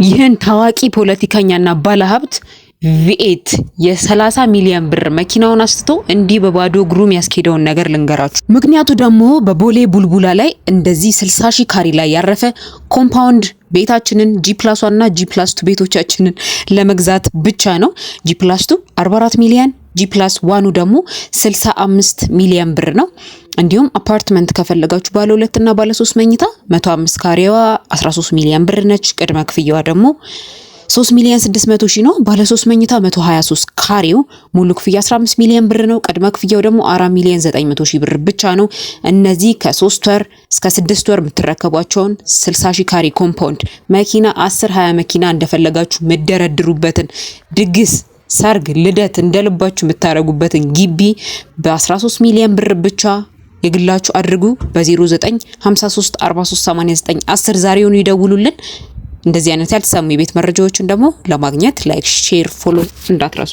ይህን ታዋቂ ፖለቲከኛና ባለሀብት ቪኤት የ30 ሚሊዮን ብር መኪናውን አስተቶ እንዲህ በባዶ እግሩ ያስኬደውን ነገር ልንገራችሁ። ምክንያቱ ደግሞ በቦሌ ቡልቡላ ላይ እንደዚህ 60 ሺህ ካሬ ላይ ያረፈ ኮምፓውንድ ቤታችንን G+1 እና G+2 ቤቶቻችንን ለመግዛት ብቻ ነው። G+2 44 ሚሊዮን፣ G+1 ደግሞ 65 ሚሊዮን ብር ነው። እንዲሁም አፓርትመንት ከፈለጋችሁ ባለ 2 እና ባለ 3 መኝታ 105 ካሬዋ 13 ሚሊዮን ብር ነች። ቅድመ ክፍያዋ ደግሞ 3 ሚሊዮን 600 ሺህ ነው። ባለ 3 መኝታ 123 ካሬው ሙሉ ክፍያ 15 ሚሊዮን ብር ነው። ቅድመ ክፍያው ደግሞ 4 ሚሊዮን 900 ሺህ ብር ብቻ ነው። እነዚህ ከ3 ወር እስከ 6 ወር የምትረከቧቸውን 60 ሺህ ካሬ ኮምፓውንድ መኪና 10 20 መኪና እንደፈለጋችሁ መደረድሩበትን ድግስ፣ ሰርግ፣ ልደት እንደልባችሁ የምታረጉበትን ግቢ በ13 ሚሊዮን ብር ብቻ የግላችሁ አድርጉ። በ0953438910 ዛሬውኑ ይደውሉልን። እንደዚህ አይነት ያልተሰሙ የቤት መረጃዎችን ደግሞ ለማግኘት ላይክ፣ ሼር፣ ፎሎ እንዳትረሱ።